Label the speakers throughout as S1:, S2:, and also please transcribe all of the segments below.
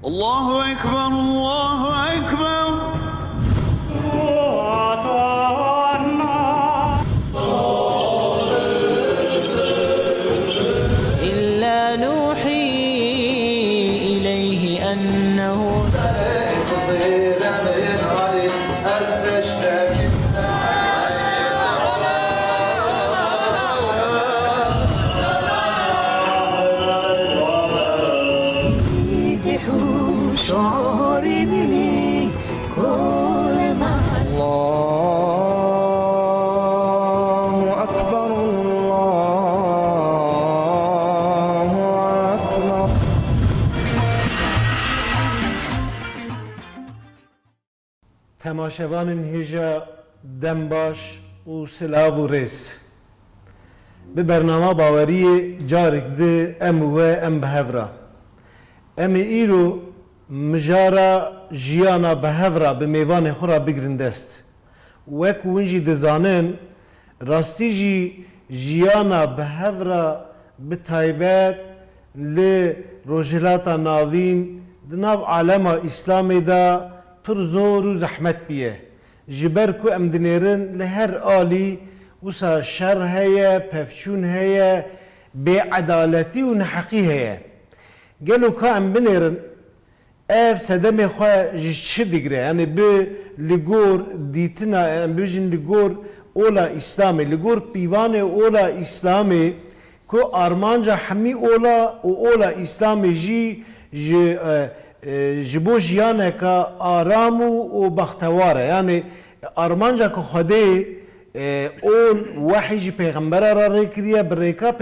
S1: الله أكبر الله أكبر.
S2: إلا نوحي إليه أنه شعوري بي كل ما
S3: الله أكبر الله أكبر.
S4: تماشاوان هیجا دنباش و سلاو و ریس به برنامه باوری جارک ده ام و ام بهورا ام ایرو مجارا جیانا بهورا به میوان خورا بگرندست وک ونجی دزانن راستی جی جیانا بهورا به تایبت لی روجلاتا ناوین دناو عالم اسلامی دا پر زور و زحمت بیه جبر کو ام دنیرن لهر آلی وسا شر هيا پفچون هيا بعدالتی و نحقی هيا گلو که ام بنیرن اف سدم خواه جشت دیگره یعنی به لگور دیتنا ام بجن لگور اولا اسلامی لگور پیوان اولا اسلامی کو آرمانجا همی اولا اسلامی جی جبو جیانه که آرام و بختواره یعنی آرمانجا که خوده اول وحی جی پیغمبره را ریکریه بریکا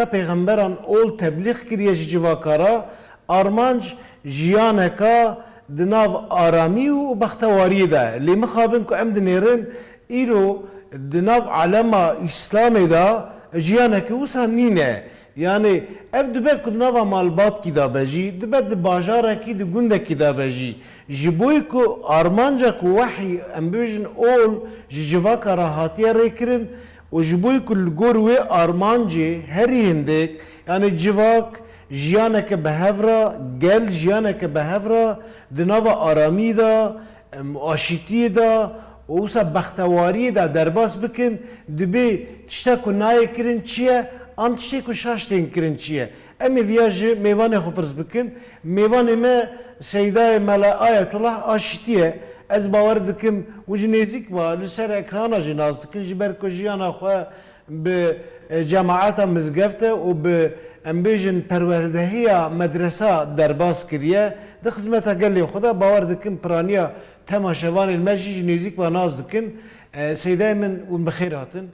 S4: پیغمبران اول تبلیغ کریه جی جواکارا آرمانج جیانه که دناو آرامی و بختواری ده لی مخابن که ام دنیرن ایرو دناو علم اسلامی ده جیانه که وسا نینه yani ev dibek ku nava malbat ki da beji dibek de bajara ki de gunde ki da beji jiboy ku armanca ku vahiy embejin ol jivaka rahatiye rekirin o jiboy ku gor ve armanci her yindek yani civak jiyaneke behevra gel jiyaneke behevra de nava arami da aşitiye da اوسا بختواری دا درباس بکن دبی تشتا کو نای کرن چیه ام تشتی کو شاشتین کرن چیه امی ویاج میوان خو پرس بکن میوان ما سیدا ملا آیت الله آشتیه از باور دکم وج نزیک با لسر اکرانا جناز کن جبر کو جیانا خو به جماعت مزگفته و به امبیجن پروردهیا مدرسه درباس کریه ده خدمت قال خدا باور دکم پرانیا تماشاوان المسجد نزیک با ناز دکن سیدای من و بخیر هاتن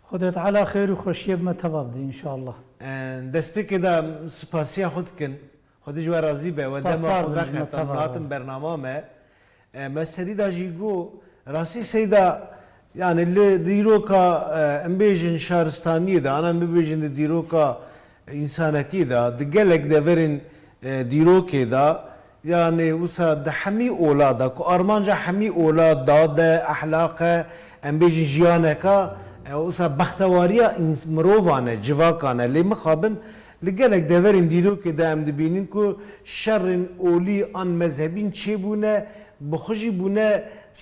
S5: خدا تعالی خیر و خوشی بما تواب دی ان شاء الله
S4: دست پی که دا سپاسیا خود کن خودش و راضی به و دم وقت ناتم برنامه ما سری دا جیگو راسی سیدا yani diroka embejin şaristaniye da ana embejin diroka insaniyeti da gelek de verin diroke da yani usa da hami olada ku armanca hami olada da ahlaka embejin jiyaneka usa bahtawariya mrovane civakane li mekhabin li gelek de verin diroke da em dibinin ku şerrin oli an mezhebin çebune بخوشی بونه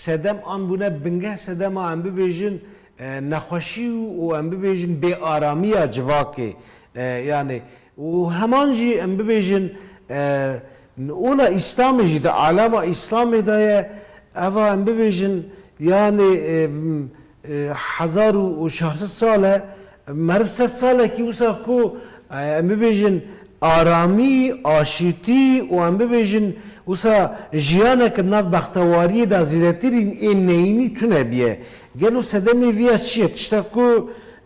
S4: سدم آن بونه بنگه سدم آن ببیجن نخوشی و آن ببیجن به آرامی جواکی یعنی و همان جی آن ببیجن اولا اسلامی جی ده عالم اسلامی ده اوا آن ببیجن یعنی 1400 ساله مرف 100 ساله کی وسا کو آن ببیجن آرامی آشتی و هم ببیجن وسا جیانه که ناف بختواری دا زیدترین این نینی تونه بیه گلو سدمی ویا چیه تشتا کو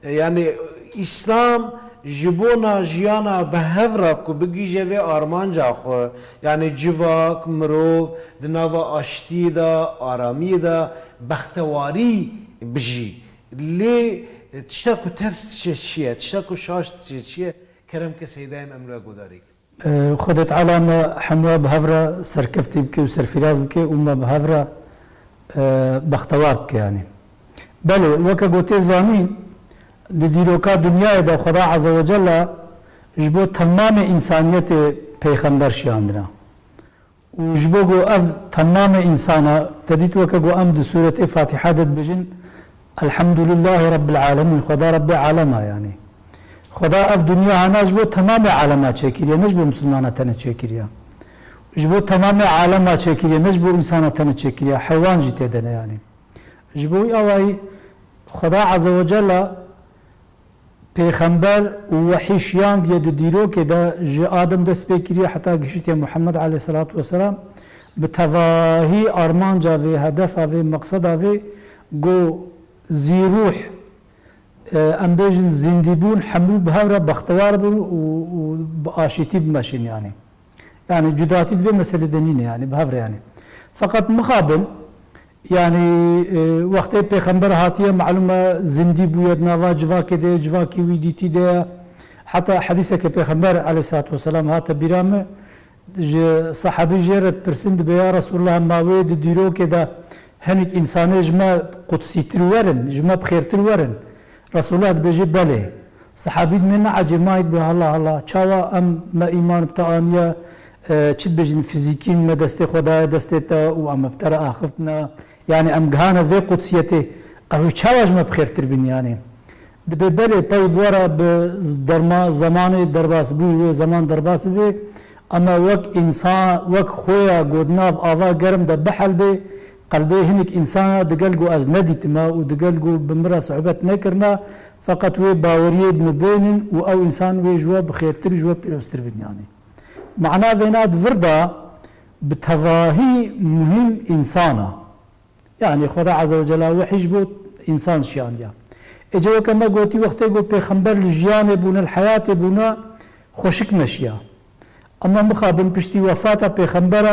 S4: یعنی اسلام جبونا جیانا بهورا کو بگی جوه آرمانجا خو یعنی جواک مروف دناوا آشتی دا آرامی دا بختواری بجی لی تشتا کو ترس چیه تشتا کو شاش چیه كرم كسيدايم أمرا قداريك
S5: خدا تعالى ما حموا بهفرة سركفتي بكي وسرفراز بكي وما بهفرة بختوار بكي يعني بله وكا قوتي زانين دي ديروكا دنيا دا خدا عز وجل جبو تمام إنسانية پیغمبر شیاندنا و جبوگو اف تمام انسانا تدیت وکگو ام دو سورة فاتحة دد بجن الحمد لله رب العالمين خدا رب عالمها يعني خدا اف دنیا هناش بو تمام عالمها چکریه نش بو مسلمانه تنه چکریه جبو تمام عالمها چکریه نش بو انسانه تنه چکریه حیوان جی تدنه يعني جبو اوای خدا عز وجل پیغمبر و وحیشیان دیه دو دیرو که دا جه آدم دست بکریه حتی گشت محمد علیه الصلاة والسلام به تواهی آرمان جاوی هدف آوی مقصد آوی گو زیروح ام بیجن زندی بون حمو بهورا بختوار بون و بآشیتی بمشین يعني جداتي دو مسئله دنینه يعني بهورا يعني فقط مخابل يعني وقتی پیغمبر هاتیه معلومه زندی بوید نوا جواکی ده جواکی ویدیتی ده حتی حدیثه که پیغمبر علیه الصلاة والسلام هاته بیرامه صحابی جیرت پرسند به یا رسول الله ماوید دیرو که ده هنیک انسانه جمع قدسی ترورن جمع بخیر ترورن رسول الله بجی بله صحابی من عجمایت به الله چاوا ام ما ایمان بتاانیه چی بجن فیزیکین ما دست خدای دستتا و ام بتر آخفتنا يعني ام جهانا في قدسيته او تشاوج ما بخير تربين يعني ببالي طيب ورا بدرما زمان درباس بي زمان درباس بي اما وك انسان وك خويا قدناف افا قرم ده بحل بي قلبي هنك انسان دقلقو از نديت ما ودقلقو بمرا صعوبات نكرنا فقط وي باوريه بنبينن او انسان وي جواب بخير تر جواب تربين يعني معناه بينات فردا بتواهي مهم انسانا يعني خدا عز وجل وحيش بوت انسان شيان ديا اجا كما قلتي وقت يقول پیغمبر الجيان بونا الحياة بونا خوشك نشيا اما مخابن پشتي وفاة پیغمبر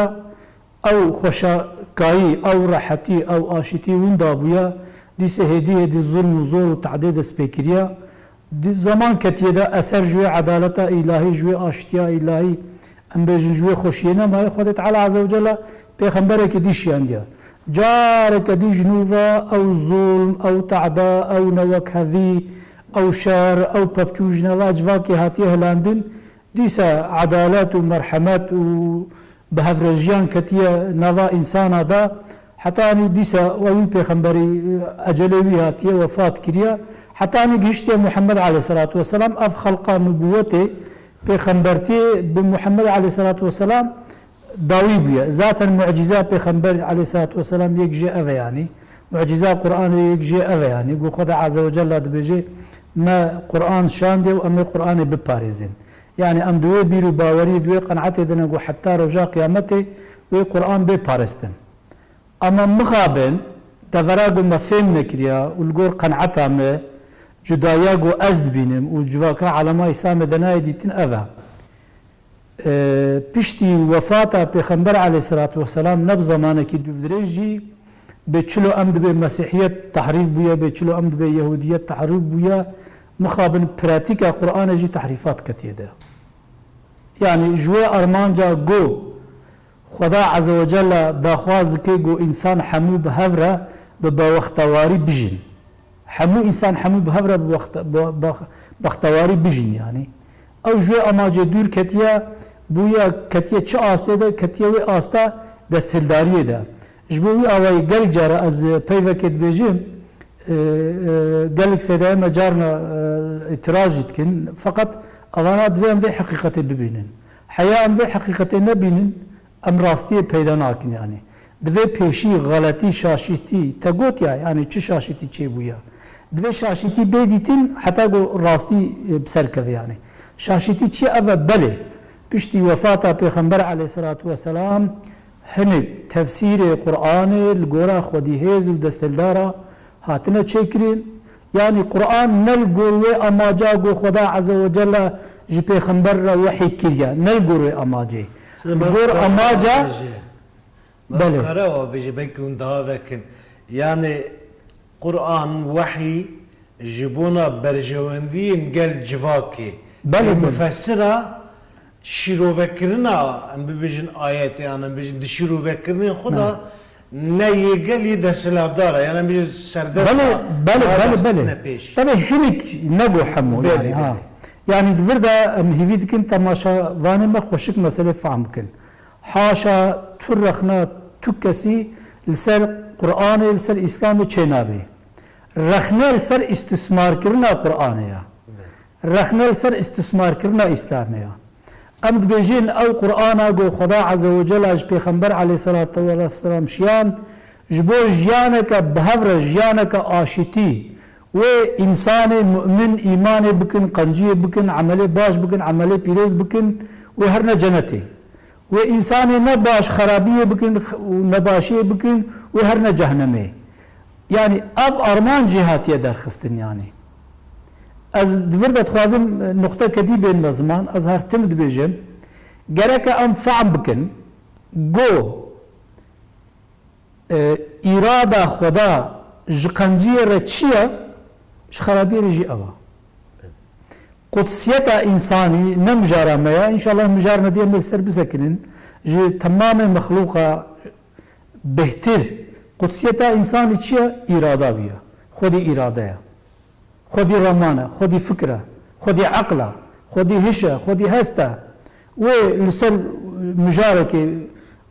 S5: او خوشكاي او راحتي او آشتي وندا بويا دي سهديه دي ظلم وزور وتعديد سبيكريا دي زمان كتيه دا اثر جوي عدالة الهي جوي آشتيا الهي ام بيجن جوي خوشينا ما خدا تعالى عز وجل پیغمبر كدي شيان ديا جارك دي جنوبا او ظلم او تعداء او نوك هذي او شر او بفتوجنا واجواكي هاتي هلاندن ديسا عدالات ومرحمات وبهفرجيان كتيا نوا انسان دا حتى اني ديسا وي پیغمبري اجلوي هاتي وفات كريا حتى اني گشتي محمد عليه الصلاه والسلام اف خلق نبوته پیغمبرتي بمحمد عليه الصلاه والسلام داوي بيا ذات المعجزات پیغمبر عليه الصلاه والسلام يجي أذى يعني معجزات قرآن يجي أذى يعني يقول خدا عز وجل بيجي ما قرآن شاندي وأما قرآن بباريزين يعني أم دوي بيرو باوري دوي قنعتي دنا حتى رجاء قيامتي وقرآن ببارستن أما مخابن تفراغو مفهم نكريا والقور قنعتها ما جداياغو أزد بينم وجواكا على ما يسام دناي ديتن أذى پشتی وفات پیغمبر علیه الصلاة والسلام نب زمانه که دوفدرجی به چلو امد به مسیحیت تحریف بویا به چلو امد به یهودیت تحریف بویا مخابن پراتیک قرآن جی تحریفات کتیه ده يعني جوه ارمان جا گو خدا عز وجل داخواز که گو انسان حمو بهوره به وقتواری بجن حمو انسان حمو بهوره به وقتواری بجن يعني او جوه اماجه دور کتیه بویا کتیه چه آسته ده کتیه وی آسته دستهلداریه ده جبوی آوای گلک جاره از پیوکت بجیم گلک سیده مجارنا اعتراضی کن فقط اوانا دوی ام حقیقتی ببینن حیا ام حقیقتی نبینن ام راستی پیدا ناکن يعني دوی پیشی غلطی شاشیتی تگوت يعني چه شاشیتی چه بویا دوی شاشیتی بیدیتین حتی گو راستی بسرکه يعني شاشیتی چی اوه بله پشتی وفات پیغمبر علیه الصلاة والسلام هنگ تفسیر قرآن لگورا خودی هیز و دستلدارا هاتنا چکرین يعني قرآن نلقوه اما جاگو خدا عز وجل جي پیغمبر را وحی کریا نلقوه اما جي نلقوه اما جا
S4: بله قرأوا بيجي بيكون دهاوكن يعني قرآن وحي جبونا برجواندين قال جواكي
S5: بله
S4: مفسره شیرو وکرنا ام ببیجن آیت يعني ام ببیجن شیرو وکرنا خدا نيجلي دسلا داره يعني بيجي سردس
S5: بله طبعا هنك نجو حمو يعني Yani divir da em hîvî dikin temaşa vanê me xweşik meselê fehm bikin. Haşa tu rexna tu kesî li ser Qur'anê li ser İslamê çênabê. Rexne li ser istismarkirina Qur'anê ya. Rexne li ser istismarkirina İslamê ya. Em dibêjin ew Qur'ana got Xweda Azze ve Celle ji Pêxember aleyhissalatu vesselam şiyand ji bo jiyaneke bihevre jiyaneke aşîtî ve insanê mümin îmanê bikin, qenciyê bikin, emelê baş bikin, emelê pîroz bikin ve her ne cennetê. Ve insanê ne baş xerabiyê bikin, ne başiyê bikin ve her ne cehennemê. Yani ev arman cihatiye derxistin yani. Ez divir de dixwazim nokta kedî bên me ziman, ez her tim dibêjim, gereke em fehm bikin, got îrada Xweda ji qenciyê re çi ye, ji xerabiyê re jî ev e. Kudsiyeta insanî ne mijara me ye, înşallah mijar nediye me ser bisekinin, ji temamê mexluqa bêhtir. Kudsiyeta insanî çi ye? İrada bûye. Xwedî îrade ye. Xwedî ramane, xwedî fikre, xwedî eqla, xwedî hişe, xwedî heste. Wê li ser mijarekê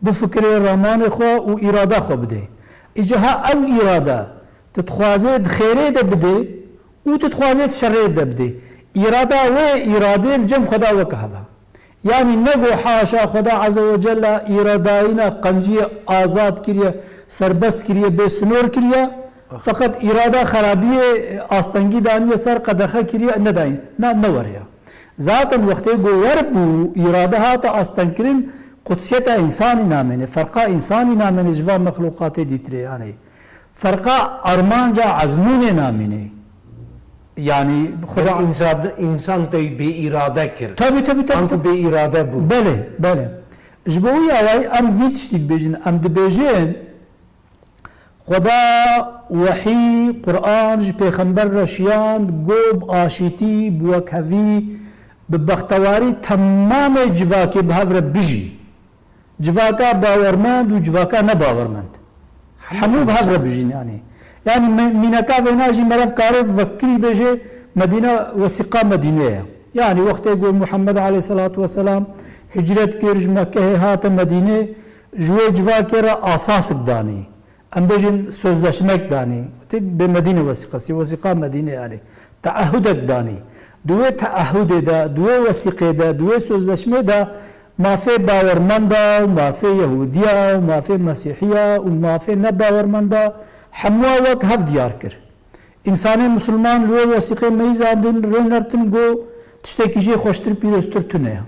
S5: bi fikrê ramanê xwe û îrada xwe bide. Îciha ew îrada titxwaze di xêrê de bide û titxwaze di şerrê de bide. İrada wê îradê li cem Xweda weke hebe. Yani ne got haşa Xweda Azze ve Celle îradayîna qenciyê azad kiriye, serbest kiriye, bêsinor kiriye. Fakat irada xerabiyê astengî daniye ser qedexe kiriye ne dayîn, ne weriye. Zaten wextê got werbû îrada hate astengkirin kudsiyeta insanî namêne, ferqa insanî namêne ji van mexluqatê dîtirê yani. Ferqa armanca ezmûnê namêne. Yani
S4: Xweda insan te bê îrade kir.
S5: Tabii.
S4: Anku bê îrade bû.
S5: Bele. Ji bo wî awayî em vî tiştî dibêjin, em dibêjin Xweda wehî Qur'an ji Pêxember re şiyand got bi aşîtî, bi wekhevî, bi bextewarî temamê civakê bi hev re bijî. Civaka bawermend û civaka nebawermend. Hemû bi hev re bijîn yani. Yani mîneka vêna jî merav karê vekkirî bêje Medîne wesîqa Medîne ye. Yani wextê got Muhammed aleyhissalatu vesselam hicret kir ji Mekkehê hate Medîne ji wê civakê re asasik danî. Em bêjin sözleşmek danî. Bi Medîne wesîqasî, wesîqa Medîne yani. Teahhudek danî. Di wê teahhudê de, di wê wesîqê de, di wê sözleşmê de mafê bawermenda, mafê Yehudiya, mafê Mesîhiya û mafê nebawermenda hemû wek hev diyar kir. İnsanê Müslüman li wê wesîqê meyîzandin rênertin got tiştekî jê xweştir pîroztir tune ye.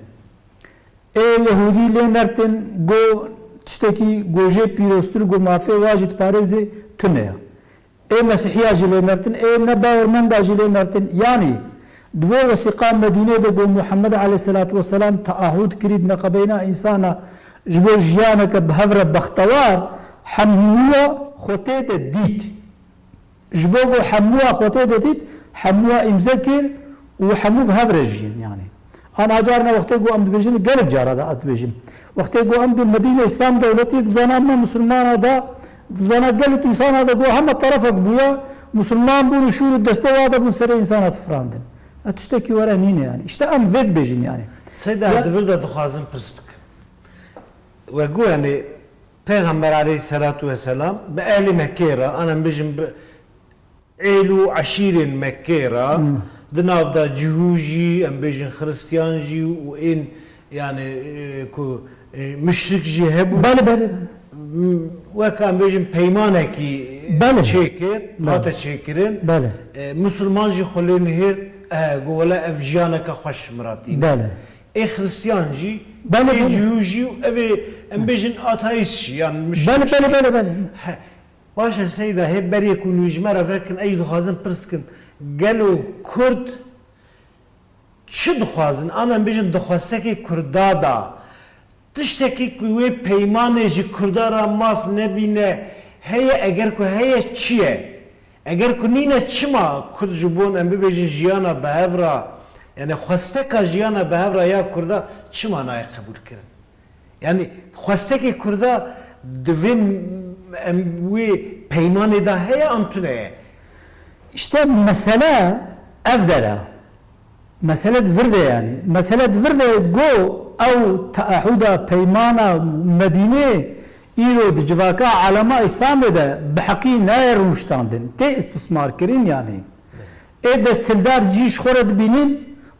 S5: Ê Yehudî lê nertin got tiştekî got jê pîroztir got mafê wa jî diparêzê tune ye. Ê Mesîhiya jî lê nertin, ê nebawermenda jî lê nertin. Yani di wê wesîqa Medînê de got Muhammed aleyhissalatu vesselam teahhud kirî di neqebeyna însana ji bo jiyaneke bi hev re bextewar hemûya xwetê de dît. Ji bo got hemûya xwetê de dît, hemûya îmze kir û hemû bi hev re jîn yani. An carna wextê got em dibêjin gelek cara da dibêjim. Wextê got em bi Medîne İslam dewletî dizana me Müslümana da dizana gelek însana da got heme terefek bûye Müslüman bûn û şûr û destê wa de bûn serê însana tifirandin. Tiştekî were nîne yani. İşte em vê dibêjin yani.
S4: Sêda divir de dixwazim pirs bikim. We got yani Peygamber aleyhissalatu vesselam bi ehlî Mekkê re an em bêjin bi êl û eşîrên Mekkê re di nav da cihû jî em bêjin xristiyan jî û ên yani ku müşrik jî hebû.
S5: Bele.
S4: Weka em bêjin peymanekî çêkir, hate çêkirin. Müslüman jî xwe lê nihêr got wele ev jiyaneke xweş miratîne. Ê xristiyan jî, ê cihû jî ev em bêjin ateîst jî yani müşrik.
S5: Bele.
S4: Baş e Seyda hep beriyê ku nûjmera vekin ey dixwazin pirs bikin gelo Kurd çi dixwazin? An em bêjin dixwastekê Kurda da tiştekî ku wê peymanê ji Kurda ra maf nebîne heye eger ku heye çi ye? Eger ku nîne çima Kurd ji bon em bibêjin jiyana bi hev ra yani xwesteka jiyana bi hev ra ya Kurda çima nayê qebûl kirin? Yani xwestekê Kurda divê wê peymanê da heye an tune ye?
S5: İşte mesele ev dere. مسألة فردة يعني مسألة فردة جو أو تعهد بيمانا مدينة إيرو دجواكا علماء إسلام ده بحقي ناير مشتاندن تي استثمار كرين يعني إيه دستلدار جيش خورد بينين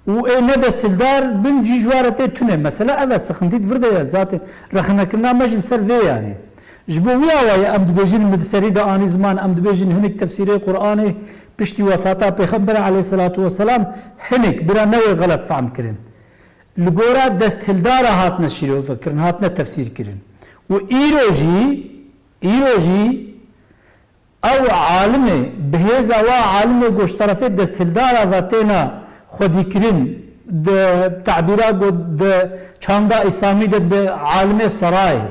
S5: وإيه ندستلدار بن جيجوارة تي تونه مسألة أبا سخنتيت فردة ذات رخنا كنا مجل سرفي يعني جبويا ويا أمد بيجين مدسري دا آني زمان أمد بيجين هنك تفسيري قرآني بشتي وفاتا پیغمبر عليه الصلاة والسلام هنك برا نوي غلط فهم كرين لغورا دستهلدار هاتنا شيرو فكرن هاتنا تفسير كرين و إيروجي أو عالم بهيزا و عالم گوش طرفه دستهلدار واتنا خودي كرين تعبيرا قد چاندا اسلامي ده عالم سراي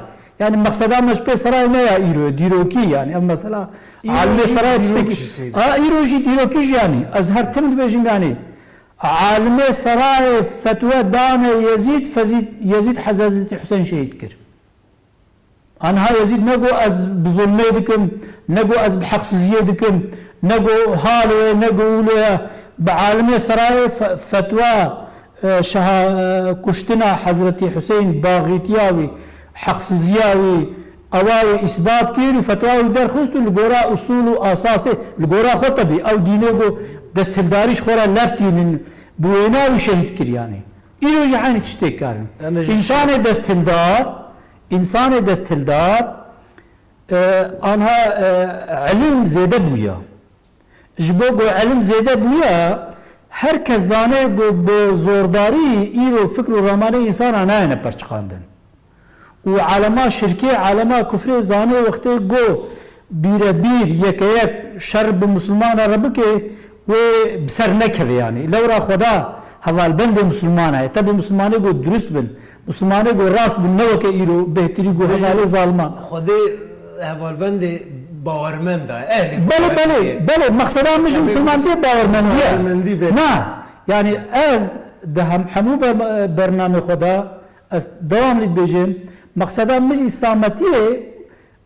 S5: يعني مقصدا مش به سراي نه يا ايرو ديروكي يعني اما مثلا عالم سراي تشتكي ايروجي ديروكي يعني ازهر تمد بيجين يعني عالم سراي فتوى دان يزيد حزازة حسين شهيد كر انا ها يزيد نقو از بظلمي دكم نقو از بحقسية دكم نقو هالو نقو بعالم سراي فتوى كشتنا حضرت حسين باغيتياوي حق زياوي اواوي اثبات كيرو فتواوي در خستو لغورا اصول و اساسه لغورا خطبي او دينيغو دستهلداريش خورا لفتين بويناوي شهيد كرياني ايرو جهاني تشتي كارن انسان دستهلدار انها علم زياده بويا جبوغو علم زياده بويا هر کس زانه به زورداری ایرو فکر و رمانه انسان آنها پرچقاندن و علما شرکی علما کفر زانه وقتی گو بیر یک شر به مسلمان رب که و بسر نکوه یعنی لورا خدا حوال بند مسلمان ہے تب مسلمانه گو درست بن مسلمانه گو راست بن نو که ایرو بهتری گو حوال ظالمان
S4: خدا حوال بند باورمنده
S5: بله مقصدا مش مسلمان دی باورمندیه نه یعنی از ده همو برنامه خدا از دوام لید بجیم مقصدا مش اسلامتیه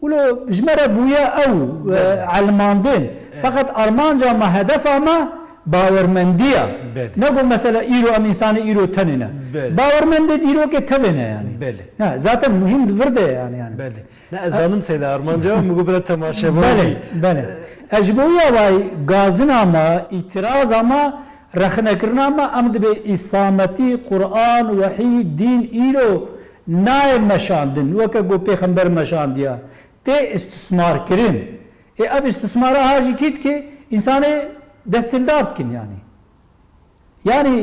S5: ولو جمره بویا او علماندن فقط ارمانجا ما هدف ما باورمندیه نقول مثلا ایرو ام انسان ایرو تنینه باورمند ایرو که تبینه yani نه zaten mühim ورده yani
S4: بله نه ازانم سید ارمانجا مقبل تماشا
S5: بله اجبویا وای گازن اما اعتراض اما رخنه کرنا اما امد به اسلامتی قرآن وحی دین ایرو نای مشاندن وکه گو پیغمبر مشاندیا ته استثمار کرین اب استثمار هاجی کیت که انسان دستهلدار کن yani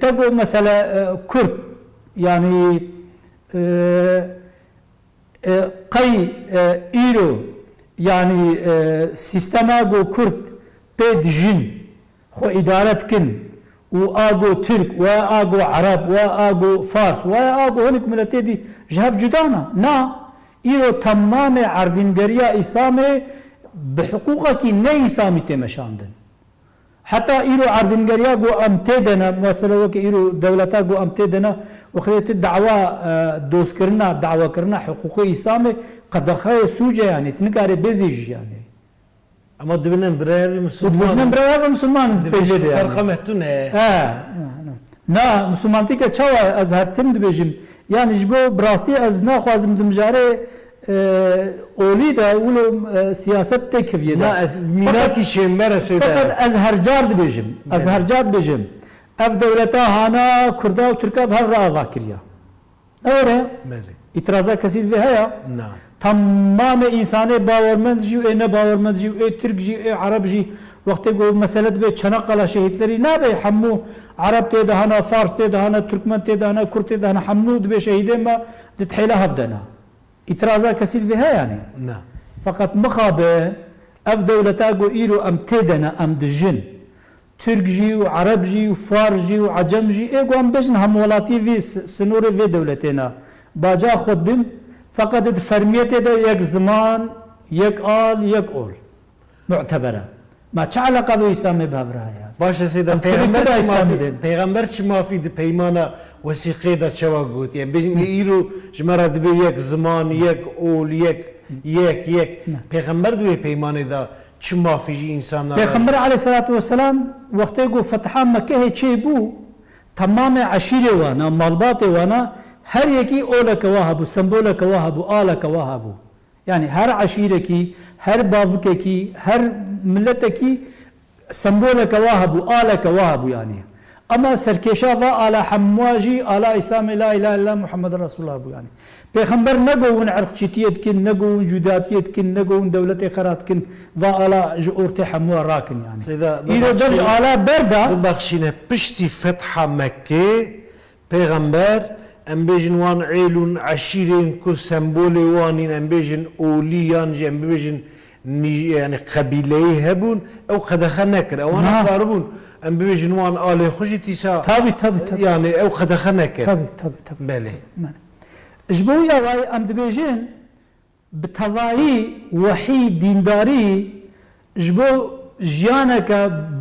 S5: تقو مثلا كرد يعني قي ايرو يعني سيستما جو كرد بيد جن خو ادارت كن و اغو ترك و اغو عرب و اغو فارس و اغو هنك ملتي دي جهاف جدانا نا ايرو تمام عردنگريا اسلامي بحقوقك ني اسلامي تمشاندن حتى إيرو عردنگريا جو أمتدنا مثلا وك إيرو دولتا جو أمتدنا وخليت الدعوة دوس كرنا دعوة كرنا حقوقي إسلامي قد خير سوجة يعني تنكاري بزيج يعني
S4: أما دبنن برير
S5: مسلمان
S4: فرق مهتونه
S5: نا مسلمان تيكا چاوا أزهر تمد بيجم يعني جبو براستي أز ناخوازم دمجاري اولی دا ولو سیاست تکویه دا
S4: نه از میناکی شمبر سیده
S5: فقط از هر جارد بجم اف دولتا هانا کردا و ترکا بهر را آغا کریا اوره اترازا کسی به هیا
S4: نه
S5: تمام انسان باورمند جی و نه باورمند جی و ترک جی و عرب جی وقتی گو مسئله به چنقلا شهیدلری نه به همو عرب تیده هانا فارس تیده هانا ترکمن تیده هانا کرد تیده هانا همو به شهیده ما دتحیله هفدنا اترازا كثير فيها يعني
S4: نعم
S5: فقط مخابه اف دولتاغو ايرو ام تدنا ام دجن ترك جي وعرب جي وفارس جي وعجم جي ايغو ام بجن هم ولاتي في سنور في دولتنا باجا خدم فقط فرميته ده يك زمان يك آل يك اول معتبره ما چه علاقه به اسلام بهبره يعني
S4: باشه سيدا پیغمبر چی مافی ده پیمانا وسیقه ده چوا گوت يعني بجن ایرو جمره ده به یک زمان یک اول یک پیغمبر دوی پیمانه ده چی مافی جی انسان
S5: پیغمبر علیه الصلاة والسلام وقتی گو فتحا مکه چه بو تمام عشیره وانا مالبات وانا هر یکی اولک واهبو سمبولک واهبو آلک واهبو يعني هر عشيرة كي هر باوك كي هر ملت كي سمبولك واهب وآلك واهب يعني أما سركشا على حمواجي على إسلام لا إله إلا الله محمد رسول الله يعني پیغمبر نگوون عرقچیتیت کن نگوون جداتیت کن نگوون دولت خرات کن و على جورت حموا راكن يعني إذا درج على بردا
S4: ببخشينا بشتي فتح مكة پیغمبر ام بيجن وان عيلون عشيرين كو سمبولي وانين ام بيجن اوليان جي ام بيجن يعني قبيلي هبون او قد خنكر او انا قاربون ام بيجن وان الي خوشي تيسا
S5: تابي
S4: يعني او قد خنكر
S5: تابي
S4: بله
S5: جبويا واي ام دبيجن بتواي وحي دينداري جبو جيانك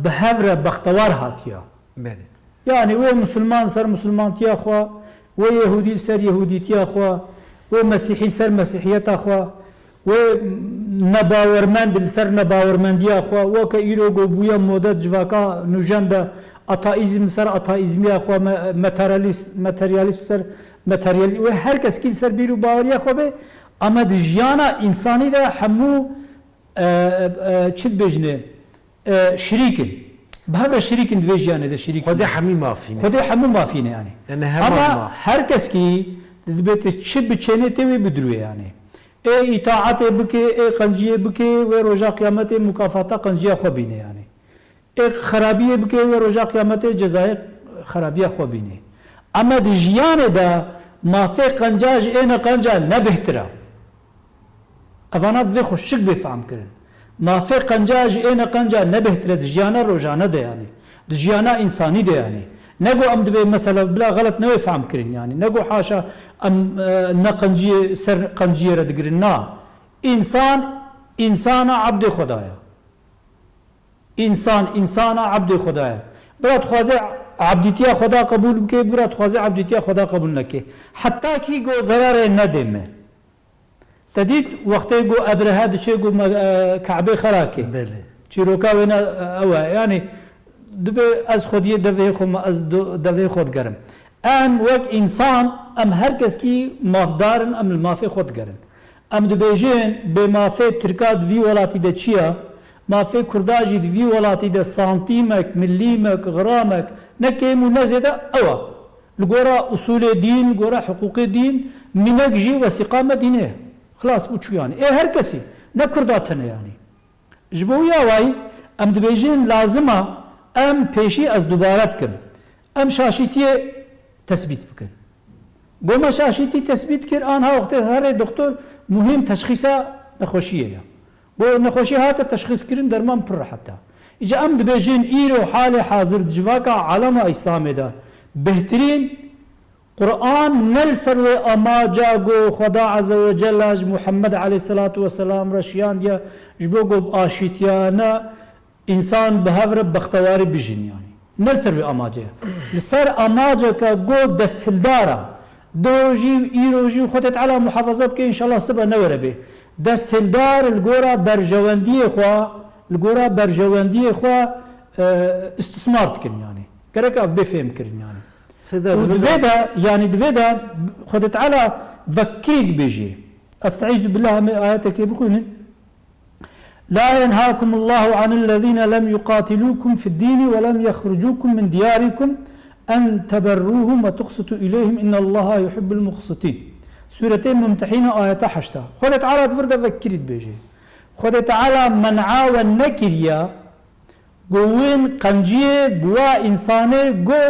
S5: بهفره بختوار هاتيا
S4: بله
S5: يعني وين مسلمان صار مسلمان تيا اخوا ويهودي سر يهوديتي اخوا ومسيحي سر مسيحية اخوا ونباورمند سر نباورمندي اخوا وكايرو بويا مودة جواكا نوجندا اتايزم سر اتايزمي اخوا ماتيرياليست سر ماتيريال وهر كس كين سر بيرو باوري اخوا به اما دجيانا انساني ده حمو تشد بجنه شريكن بهذا شريك اندفيجيان هذا شريك
S4: خدي حمي ما فينا
S5: خدي حمي ما فينا يعني اما هر کس کی دبت چب چنه ته وی بدروي يعني اي اطاعت بك اي قنجيه بك و رجا قيامت مكافات قنجيه خو بينه يعني اي خرابيه بك و رجا قيامت جزاء خرابيه خو بينه اما دجيان ده ما في قنجاج اين قنجا نبهترا افانات ذي خوشك بفهم كرن ما في قنجاج اين قنجا نبهترا دجيانا روجانا ده يعني دجيانا انساني ده يعني نقو ام دبي مثلا بلا غلط نوي فهم كرين يعني نقو حاشا ام نقنجي سر قنجيه ردقرنا انسان عبد خدايا انسان عبد خدايا برات خوازي عبدتيا خدا قبول بك برات خوازي عبدتيا خدا قبول نكي حتى كي جو ضرر ندمه تديد وقت جو ابرهه دشي جو كعبه خراكي
S4: بله
S5: چیروکا وینا او يعني دبي از خودی دوی خود از دوی خود گرم ام وک انسان ام هر کس کی مافدارن ام المافی خود گرن ام دبیجین به مافی ترکات وی ولاتی ده چیا مافی کرداجی وی ولاتی ده سانتیمک ملیمک غرامک نکیمو نزده اوا لگورا اصول دین لگورا حقوق دین منک جی و سقام دینه خلاص بوچو يعني ايه هر کسی نه کرداتنه يعني جبويا واي ام دبيجين لازمه ام پیشی از دوبارت کن ام شاشیتی تثبیت بکن گوما شاشیتی تثبیت کر آنها وقت هر دکتر مهم تشخیصا نخوشیه یا گو نخوشی هات تشخیص کرن درمان پر حتی اجا ام دبیجین ایرو حال حاضر جواکا علم اسلام ده بهترین قرآن نلسر و اما جاگو خدا عز و جل محمد علیه الصلاة والسلام رشیان دیا جبو گو آشیتیانا انسان بهفر بختواري بجين يعني نلسر بأماجه لسر أماجه كجو دستهلدارا دوجي إيروجي خدت على محافظة بك إن شاء الله سبع نورة به دستهلدار الجورا برجواندي خوا الجورا برجواندي خوا استثمار كن يعني كرك بفهم كرن يعني ودفيدا يعني دفيدا خدت على فكيد بيجي استعيذ بالله من آياتك بقولن لا ينهاكم الله عن الذين لم يقاتلوكم في الدين ولم يخرجوكم من دياركم أن تبروهم وتقسطوا إليهم إن الله يحب المقسطين سورتين ممتحين آيات حشتا خذ تعالى تفرد فكرت بيجي خذ تعالى منعا والنكريا قوين قنجيه بوا إنساني قو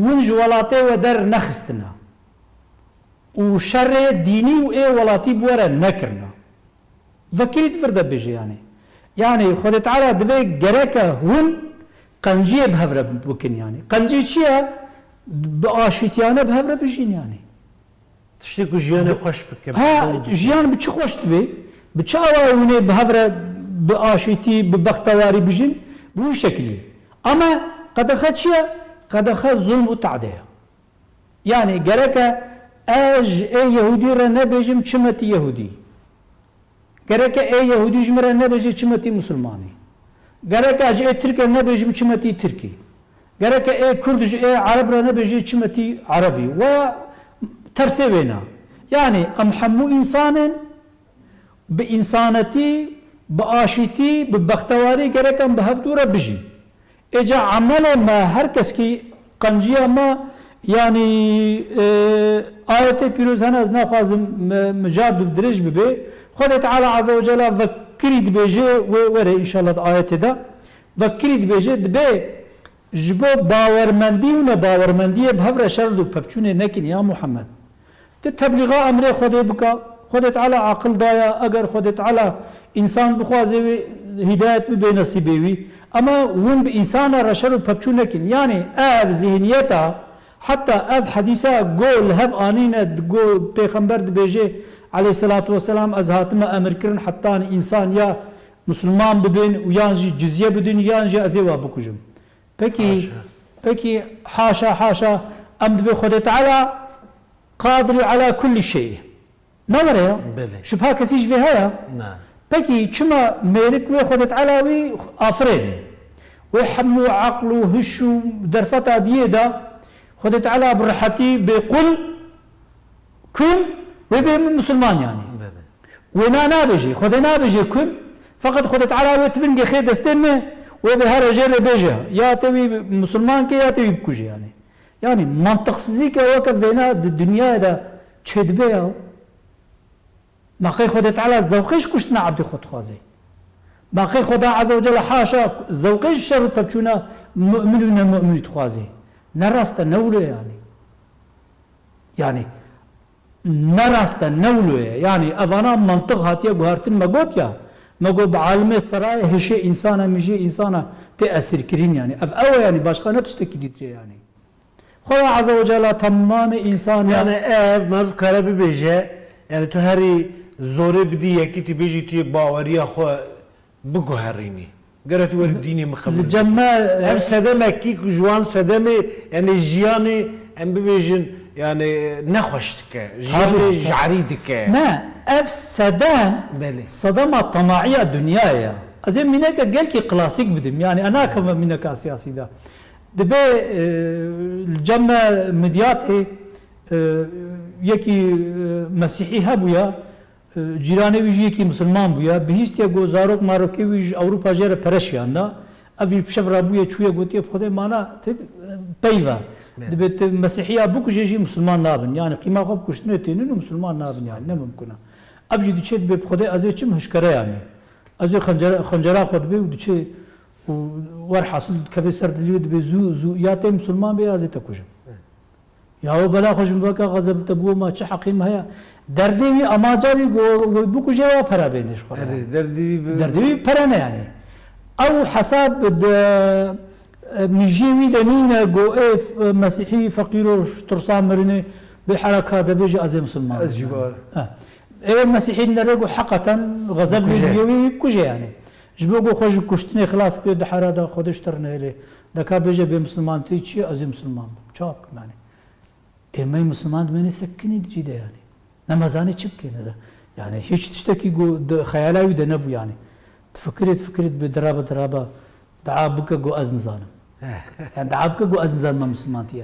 S5: ونج ولاته ودر نخستنا وشر ديني وإيه ولاتي بورا نكرنا فكرت فردا بيجي يعني خد تعالى دبي جركه هون قنجيه بهفره بكن يعني قنجيه شيا باشيتيانه بهفره بيجين يعني
S4: تشتكو جيانه خوش بك
S5: ها جيان بتش خوش تبي بتشاوي بهفره باشيتي ببختواري بيجين بو شكلي اما قد اخذ شيا قد اخذ ظلم وتعديه يعني جركه اج اي يهودي رنا بيجم شمت يهودي گرک ای یهودی جمره نبیجی چمتی مسلمانی گرک اج ای ترک نبیجیم چمتی ترکی قالك ايه كردج ايه عرب رانا بيجي شمتي عربي و ترسينا يعني ام حمو انسان بانسانتي باشيتي ببختواري قالك ام بهفتوره بيجي اجا عمل ما هركس كي قنجيه ما يعني آية بيروز هنا ازنا خوازم مجاب درج ببي خد تعالى عز وجل فكريد بيجي وره ان شاء الله آية ده فكريد بيجي دبي جبو باورمندی و نباورمندی بهفر شرد و پفچونه نکن یا محمد تبلیغ امر خودت بکا خودت على عقل دایا اگر خودت على انسان بخوازه هدایت به نصیبی وی اما ون به انسان را شرد و پفچونه نکن یعنی اف ذهنیتا حتى اف حدیثا گول هف آنینه گول پیغمبر بیجه علیه الصلاة والسلام از هاتم امر کرن حتى انسان یا مسلمان ببین و یانجی جزیه بدین یانجی ازیوا بکجم بكي حاشا أمد بخدت على قادر على كل شيء نظرة شبها كسيج في هيا بكي كما مالك وخدت على وي آفريني ويحمو عقله هشو درفتا ديدا خدت على برحتي بقل كن ويبي مسلمان يعني ونا نابجي خدنا بيجي كن فقط خدت على ويتفنجي خير دستنه وبهر رجال بيجا يا تبي مسلمان كي يا تبي بكوجي يعني منطق سيزيك وقت بينا الدنيا ده تشد بيها ما قي خدت على الزوقيش كشتنا عبد خد خازي ما قي خدا عز وجل حاشا الزوقيش شر بتشونا مؤمنون مؤمن تخازي نرست نولو يعني نرست نولو يعني أبانا منطق هاتيا بهارتن مقوتيا مگو بعالم سرای هشه انسان میشه انسان تأثیر کرین يعني اب او يعني باشقا نتشته کدیدری يعني خدا عز وجل تمام انسان
S4: يعني اف مرف کاره ببیجه يعني تو هری زوره بدی یکی تی بیجی تی باوری خو بگو هرینی قرأت ورد ديني مخبر
S5: الجمال
S4: اف سدمه كيك جوان سدمه يعني جياني ام ببيجن يعني نخوشتك جياني جعريدك
S5: ما اف سدام
S4: بله
S5: صدمة طماعية دنيايا ازين منك قال كي كلاسيك بدم يعني انا كما منك سياسي ده دبي الجمع مدياتي يكي مسيحي هبويا جیرانی ویژی کی مسلمان بویا بهیست یا گزارک ماروکی ویژ اروپا جر پرشیان دا اوی پشفر بویا چویا گوتی خود مانا پیوا دبت مسیحیه بوک جیجی مسلمان نابن يعني قیمه خوب کشتنه تینن مسلمان نابن يعني نممکنه ابجی دیچه به خود از چم هشکره يعني از خنجره خود به دیچه ور حاصل کفی سرد لیود به زو یات مسلمان به از تکوجم یا و بلا خوش مبکا غضب تبو ما چه حقیم هيا دردی اما جاوی بکو جوا پرا بینش خورد دردی پرا نه يعني او حساب مجيوي دنينا جو اف مسيحي فقير ترسام مرني بالحركه ده بيجي ازي مسلمان ايه مسيحي نرجو حقا غضب مجيوي كوجي يعني جبوكو خوش كشتني خلاص بيد حرا ده خودش ترنه له دكا بيجي بمسلمان تيجي ازي مسلمان چاك يعني ايه ما مسلمان مني سكني جيده يعني نمازاني چبكي نده يعني هيش تشتكي جو خيالاوي ده نبو يعني تفكرت بدرابه دعابك جو ازنزانم يعني دعابك جو ازنزان ما مسلمانتي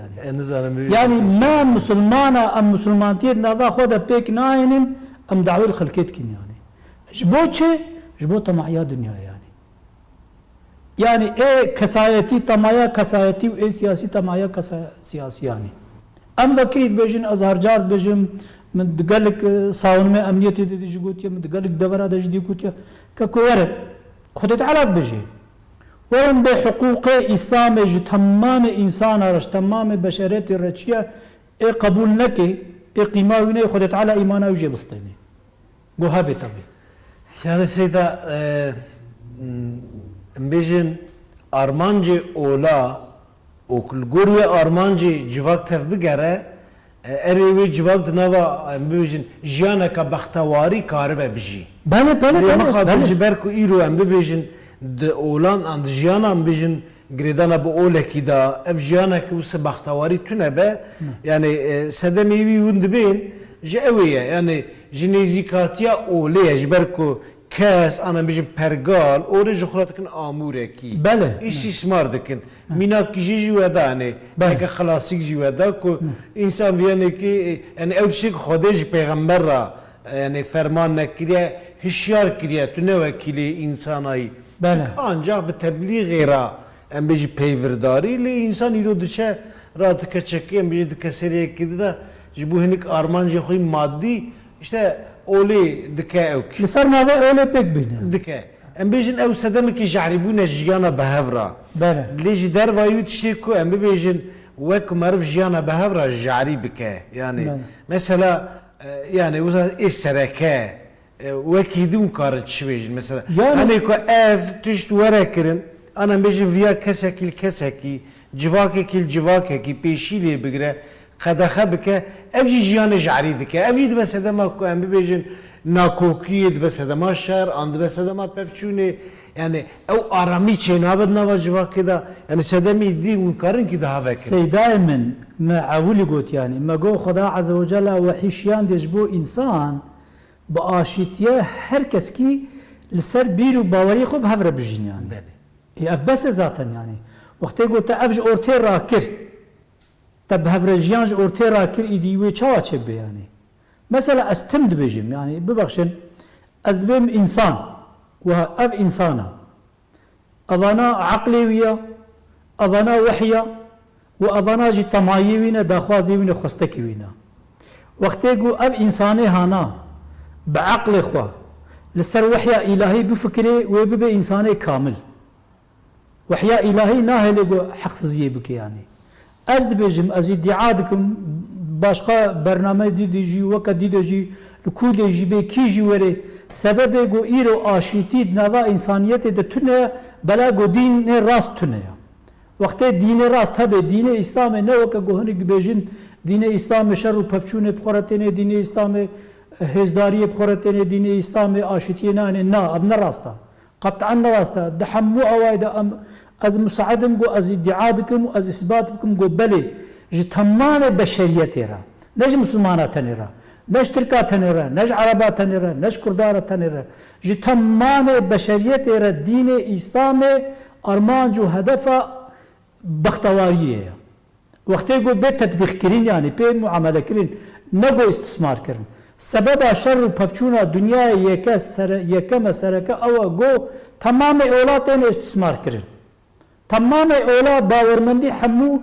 S5: يعني ما مسلمانه ام مسلمانتي نبا خذها بيك ناين ام دعوه خلقتكن يعني جبوتشي جبو طمعيا دنيا يعني ايه كسايتي طمعيا كسايتي وايه سياسي طمعيا كسياسي يعني ام بكريت بيجن ازهر جار بيجن من دقلك صاون ما امنيتي دي جوتيا من دقلك دورا دي جوتيا ككورت خدت على بيجي ورن بحقوق اسلام تمام انسان رش تمام بشريه الرجيه اي قبول نكي اي قيمه وين خدت على ايمانه وجي بسطيني جو هابي طبي
S4: يعني سيدا بيجن ارمانجي اولا وكل غوريا ارمانجي جواك تف بگره اریوی جواب دنوا ببیشن جیانه که بختواری کاربه بجی.
S5: بله.
S4: مخاطر جبرکو ایرو ام ببیشن د اولان اند جیانه ام ببیشن گریدانا با اوله کی دا اف جیانه که وس بختواری تونه به يعني سدمیوی وند بین جویه يعني جنیزیکاتیا اوله جبرکو کس آن بیشتر پرگال اوریج خورد کن آموره کی
S5: بله.
S4: ایشی سمار دکن مینا کیجی جوده نه
S5: بله.
S4: که خلاصیک جوده که انسان بیانه که یعنی اولشی خودش پیغمبر را یعنی فرمان نکریه هشیار کریه تو نه وکیلی انسانایی
S5: بله.
S4: ancak به تبلیغ را ام بیشتر پیورداری لی انسان ایرو دچه را دکچکی ام بیشتر دکسریه کیده ده جبوهنیک آرمانجی خوی مادی işte اولی دکه اوکی
S5: لسر ناوه اوله پک بینه
S4: دکه ام بیشتر او سدم کی جعریبونه جیانا بهفرا
S5: بله
S4: لیج در وایو تشتی کو ام بیشتر وک مرف جیانا بهفرا جعری بکه yani mesela yani وزا ایش سرکه وکیدون کار چیویج مثلا
S5: Yani-
S4: hani ko ev tüşt were kirin ana بیشتر via kesekil keseki civakekil civakeki peşili bigre قدخه بکه افجی جیان جعری دکه افجی دبست دما کو ام بیجن ناکوکی دبست دما شهر آن دبست دما پفچونه یعنی او آرامی چه نابد نواجوا کدا یعنی سدمی دی اون کارن کی ده هاوکن
S5: سي دائما ما عولي قوت يعني ما قو خدا عز وجل وحيشيان ديجبو انسان باشيتيه هركس كي لسر بيرو باوري خو بهفر بجين يعني بله بس ذاتا يعني وقت قلت افج اورتي راكر تب هفرجيانج اورتي راكر ايديوي تشوا تشبه يعني مثلا استمد بجيم يعني ببخشن ازدبم انسان واف انسانه أبانا عقلي ويا أبانا وحيا وأبانا جي تمايي وينا داخوازي وينا خستكي وينا وقت يقول أب إنساني هانا بعقل إخوة لسر وحيا إلهي بفكري وببي إنساني كامل وحيا إلهي ناهي لقو حق زي بك يعني أزد بيجم أزي دعادكم باشقا برنامج دي جي وكا دي جي لكود جي بي كي جي وري سبب يقول إيرو آشيتي نوا إنسانيت دتونه بلا گو دین راست تونه وقت دین راست هبه دین اسلام نه وک گوهن بجین دین اسلام شر و پفچونه بخورتنه دین اسلام هزداری بخورتنه دین اسلام آشتی نه اب نه راستا قطعا نه راستا دحمو اواید از مساعدم گو از ادعادکم و از اثباتکم گو بله ج تمام بشریت را نج مسلمانات را نج ترکات را نج عربات را نج کردارات را ج تمام بشریت را دین اسلام ارمان جو هدف بختواریه وقتی گو به تطبیق کرین یعنی به معامله کرین نگو استثمار کرن سبب شر و پفچونا دنیا یکم سرکه او گو تمام اولادین استثمار کرن تمام اولاد باورمندی همو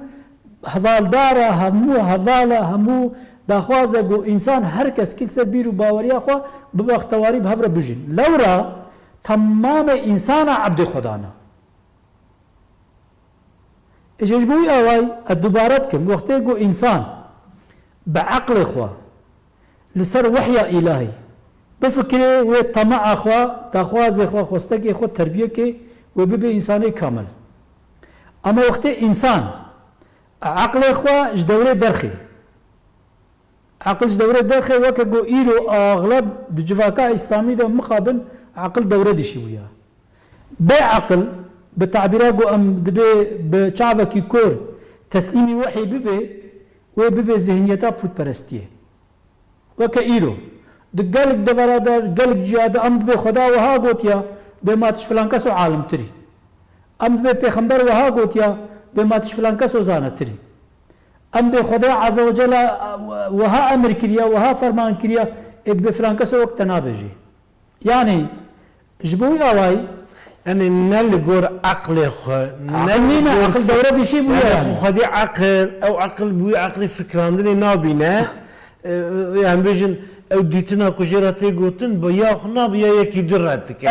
S5: حوالداره همو حواله همو داخوازه گو انسان هر کس کل سر بیرو باوریا خو ببختواری بهفر بجین لورا تمام انسان عبد خدانا ايش بوي اواي الدبارات كم وقت جو انسان بعقل اخوه لسر وحي الهي بفكره وطمع اخوه تاخواز اخوه خوستك اخوه تربيه كي وبيبي انساني كامل اما وقت انسان عقل اخوه جدوره درخي عقل جدوره درخي وكا ايرو اغلب دجفاكا اسلامي ده مقابل عقل دوره دي شويه بعقل بتعبيره ام دبي بشعبك كور تسليمي وحي ببي وببي ذهنيتها بوت برستيه وكايرو دقالك دفرادر قالك جهاد ام دبي خدا وها قوتيا بما تشفلان كسو عالم تري ام دبي پیغمبر وها قوتيا بما تشفلان كسو زانه تري ام دبي خدا عز وجل وها امر كريا وها فرمان كريا دبي فلان كسو وقت نابجي يعني جبوي اواي
S4: يعني نل جور عقل خو
S5: عقلنا عقل دوره دي شيء بويا
S4: خدي عقل او عقل بوي عقل فكراندني نابينه يعني بيجن او ديتنا كجراتي قوتن بيا خنا بيا يكي دراتك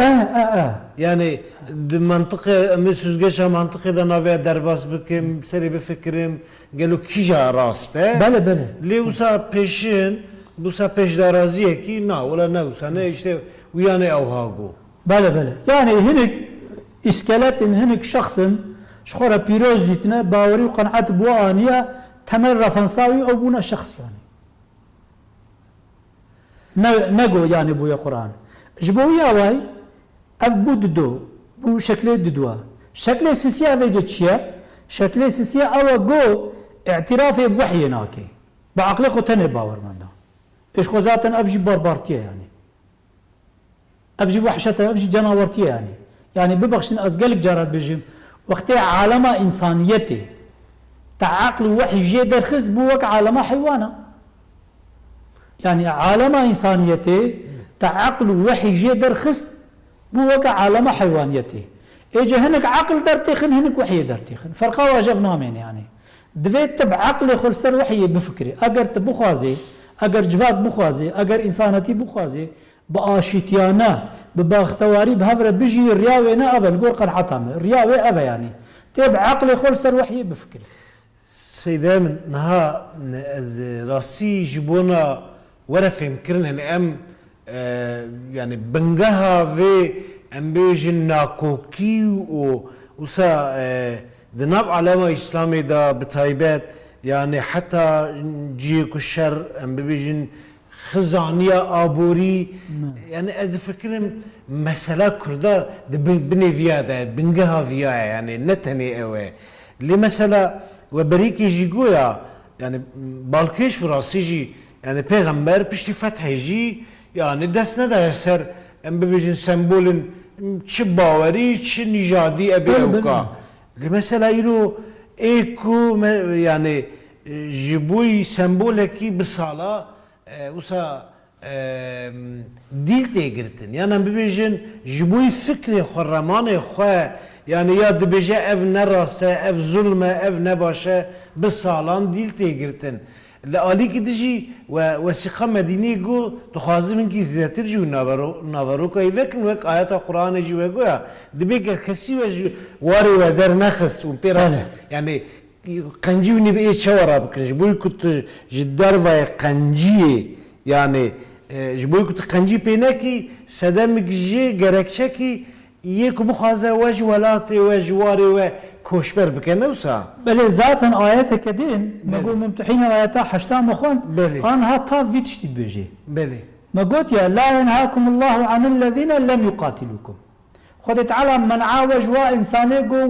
S4: يعني منطقه مسوزجا منطقه ده نوع درباس بكم سري بفكرم قالوا كيجا راسته
S5: بله
S4: ليوسا بيشين بوسا بيش درازيه كي نا ولا نوسا نه işte ويانه او هاغو
S5: بله يعني هناك اسكالات هناك شخص شخورة بيروز ديتنا باوري وقناعات بوانية تمر رفنساوي او بونا شخص يعني نقو يعني بويا قرآن جبويا واي اف بو ددو بو شكل ددوا شكل سيسيا فيجا تشيا شكل سيسيا او جو اعترافي بوحي ناكي بعقلي خو تاني باور مندا ايش خو ذاتن افجي باربارتيا يعني افجي وحشته افجي جناورتي يعني ببخشن ازقلك جارات بجم وقت عالم انسانيته تعقل وحي جي درخست بوك عالم حيوانه يعني عالم انسانيته تعقل وحي جي درخست بوك عالم حيوانيته اجى هنك عقل درتيخن هنك وحي درتيخن فرقا واجبنا من يعني دفيت تب عقل خلصر وحي بفكري اگر تبخوازي اگر جواد بخوازي اگر انسانتي بخوازي باشيتيانا بباختواري بهفر بيجي رياوي نا ابل قول قنعتها رياوي ابا يعني تب عقل خلصر وحي بفكري
S4: سيدا من نها از راسي جبونا ورا فهم كرن ان ام يعني بنجها في ام بيجن ناكوكي وسا دناب علامة إسلامي دا بتايبات يعني حتى جيكو الشر ام بيجن خزانية آبوري يعني أدفكرم مسألة كردا بني فيها دا بنجها فيها يعني نتني اوه لمسألة وبريكي جيجويا يعني بالكيش براسيجي يعني پیغمبر پشتی فتح جی يعني دست نده سر ام ببیجن سمبولن چه باوری چه نژادی ابی اوکا مثلا ایرو ایکو يعني جبوي سمبولكي بصالة وسا ديل تيجرتن يعني ام ببيجن جبوي فكري خرمان خو يعني يا دبيجا اف نراسه اف ظلمه اف نباشه بصالان ديل تيجرتن لآلی که دیجی و وسیقه مدینی گو تخوازم اینکه زیادتر جو نوارو که ایوکن وک آیات قرآن جو گویا دبی که کسی واری و در نخست اون پیرا یعنی قنجی ونی به چهارا بکنش بوی کت جدار و قنجیه يعني جبوي كنت قنجي بيناكي سدام جي جركشكي يك بخازه وجولاتي وجواري وكوشبر بكنوسا
S5: بل ذاتا آيات كدين نقول ممتحين آيات حشتام أخوان أنا هاتا فيتشتي بيجي
S4: بلي
S5: ما قلت يا لا ينهاكم الله عن الذين لم يقاتلوكم خد تعالى من عاوج وإنساني جو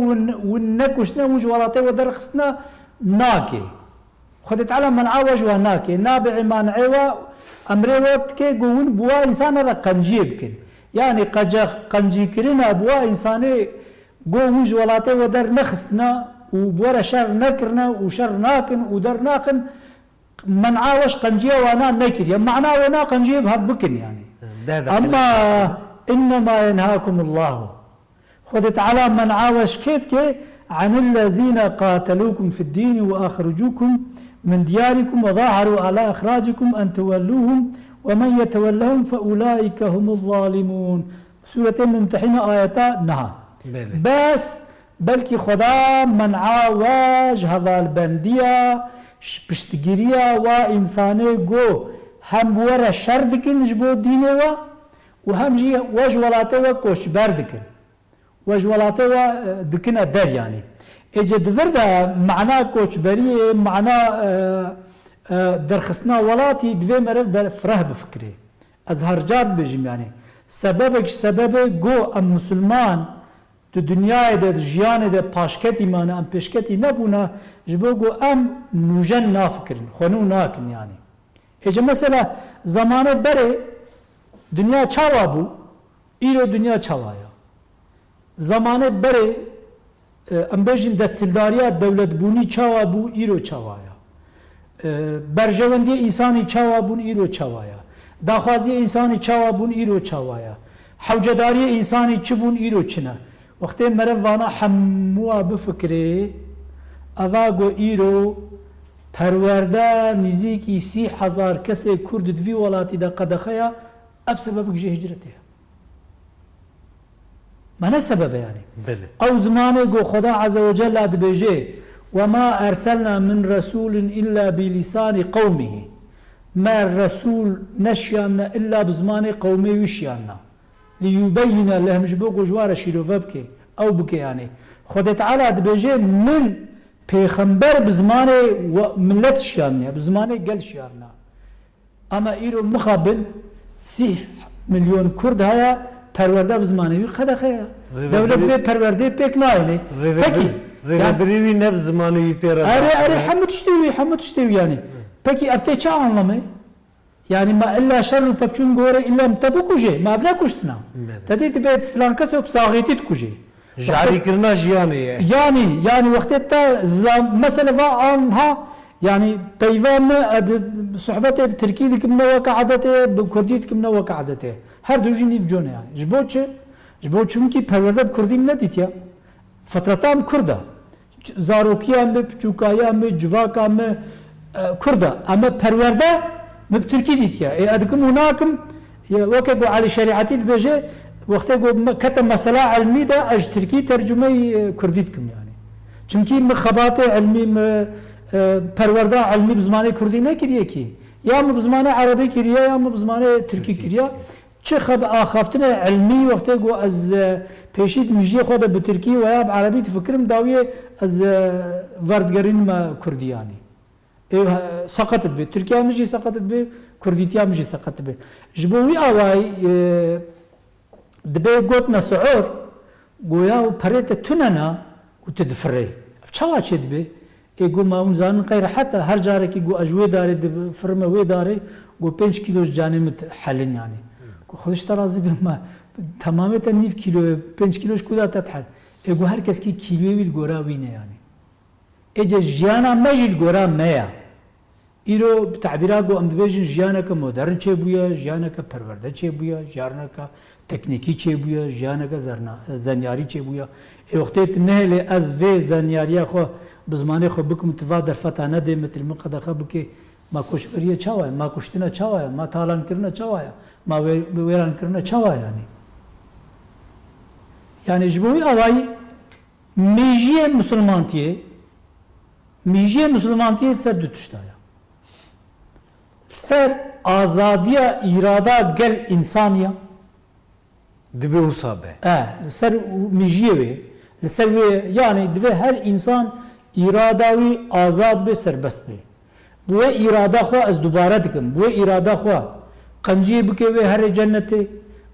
S5: ونكوشنا وجوالاتي ودرخصنا ناكي خد تعالى من عاوج وناكي نابع ما نعيوا أمري وقتك جوون بوا إنسان رقنجي بكن يعني قنجي كرنا بوا إنساني جو وجوالاتي ودر نخصنا وبورا شر نكرنا وشر ناكن ودر ناكن من عاوش قنجيه وانا نكر يعني معناه وانا قنجيه بهذا بكن يعني اما انما ينهاكم الله خذت على من عاوش كيتك عن الذين قاتلوكم في الدين واخرجوكم من دياركم وظاهروا على اخراجكم ان تولوهم ومن يتولهم فاولئك هم الظالمون سوره ممتحنه ايتا نهى بس بلكي خدا من عاوج هذا البنديه پشتگیریه و انسانه گو هم ورا شر دکن جبو دینه و هم جی وجولاته و کوشبر دکن وجولاته و دکن در يعني اجا دفرده معنا کوشبریه معنا درخصنا ولاتي دوی مرف در فره بفکره از هر جاد بجیم يعني سبب گو ام مسلمان تو دنیای ده جیان ده پاشکتی مانه ام پیشکتی نبونه جبوگو ام نوجن نافکرن خونو ناکن يعني اجا مثلا زمانه بره دنیا چاوا بو ایرو دنیا چاوایا زمانه بره ام بیجن دستهلداریا دولت بونی چاوا بو ایرو چاوایا برجوندی انسانی چاوا بون ایرو چاوایا داخوازی انسانی چاوا بون ایرو چاوایا حوجداری انسانی چبون ایرو چنه وقتی مروانا حموا بفکره اواگو ایرو پرورده نزیکی 30,000 کسی کرد دوی ولاتی دا قدخیا اب سبب جه هجرته ما سبب يعني او زمانه گو خدا عز وجل ادبجه وما ارسلنا من رسول الا بلسان قومه ما الرسول نشيانا الا بزمان قومه يشيانا ليبين لهم جبوك جوار شيروفبكي او بكي يعني خد تعالى دبيجي من پیغمبر بزمانه وملت شيارنا بزمانه قل شيارنا اما ايرو مخابل 30 مليون كرد هيا پرورده بزمانه قد خيا دولت بي پرورده بيك نايني پكي
S4: ريبريوي نب زمانه بيرا
S5: اري حمد تشتوي يعني پكي افتي چه anlamı يعني ما الا شر وبفچون غوره الا متبوكوجي ما بلا كشتنا تدي تبيت فلان كسو بصاغيتي تكوجي
S4: جعلي كرنا جياني
S5: يعني وقت تا زلام مثلا ها يعني بيوام صحبته بتركي ديك من وقع عادته بكردي ديك من وقع عادته هر دوجي نيف جون يعني جبوتش ممكن پرورده بكردي من ديتيا فترتام كردا زاروكيا مه بچوكايا مه جواكا مه كردا اما پرورده بتركي ديتيا اي ادكم هناكم وكبو على شريعتي بيجي وقت كتب مسألة علمي ده اج تركي ترجمه كرديتكم يعني چونكي مخباطه علمي پرورده علمی بزمانه کردی نکریه کی یا بزمانه عربی کریه یا بزمانه ترکی کریه چه خب آخافتن علمی وقتی گو از پیشید میجی خود به ترکی و یا عربی تفکرم داویه از وردگرین ما کردیانی سقطت به ترکیه میجی سقطت به کردیتیا میجی سقطت به جبوی آوای دبی گوت نسعور گویا و پریت تننا و تدفره چوا چید به يقول ما ونزان غير حتى هر جارك يقول اجوي داري فرمه وي داري يقول 5 كيلو جاني متحلن يعني خودش ترازي بما تماما 9 كيلو 5 كيلو كودا تتحل يقول هر كس كي كيلو الغورا وينه يعني اجا جيانا ماجي الغورا مايا ايرو بتعبيرات ام دبيجن جيانا كمودرن چه بويا جيانا كپرورده چه بويا جيانا ك تکنیکی چه بویا جیانه که زنیاری چه بویا وقتی نه از و زنیاری خو بزمانه خو بکم توا در فتانه ده مثل مقدر خو که ما کشوریه چاوه ما کشتنه چاوه ما تالان کرنه چاوه ما ویران کرنه چاوه yani جبوی آوای میجی مسلمانتیه سر دو تشتایا سر آزادیا اراده گل انسانیا
S4: دبي وصابه
S5: لسر ميجيوي لسر يعني دبي هر انسان اراداوي آزاد به سربست به بو اراده خو از دوباره دکم بو اراده خو قنجي بكوي هر جنته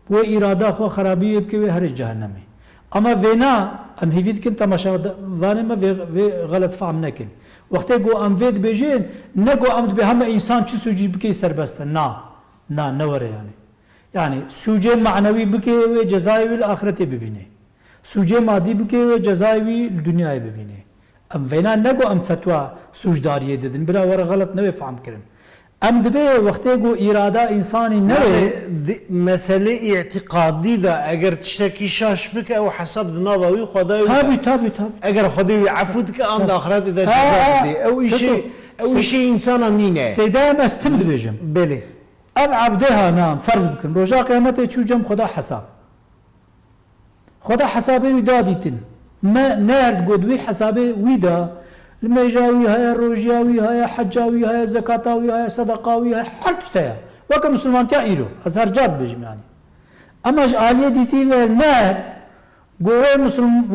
S5: بو اراده خو خرابي بكوي هر جهنمه اما وینا ام هيفيد كنت تماشا وانه ما غلط فهم نکن وقتی گو ام وید بجين نگو ام به هم انسان چه سوجي بكي سربست نه نوره يعني سوجه معنوي بكي وجزائي الآخرة ببينه سوجه مادي بكي وجزائي الدنيا ببينه ام فينا نگو ام فتوى سوجداريه ددن بلا ورا غلط نوي فهم كرن ام دبي وقتي گو اراده انساني نوي
S4: مسألة اعتقادي دا اگر تشتكي شاش بك او حسب نظوي خداوي
S5: تابي
S4: اگر خداوي عفوتك ام الاخرة اذا جزاك دي او شيء انسان نينه
S5: سيدا مستمد بجم
S4: بلي
S5: اب عبدها نام فرض بكن رجا قيامته چو جم خدا حسابه وداديتن ما نرد قدوي حسابه ويدا الميجاوي هاي الروجياوي هاي حجاوي هاي زكاتاوي هاي صدقاوي هاي حر تشتيا وكا مسلمان تايرو ازهر جاد بجم يعني اما آلية ديتي والنار قوة مسلم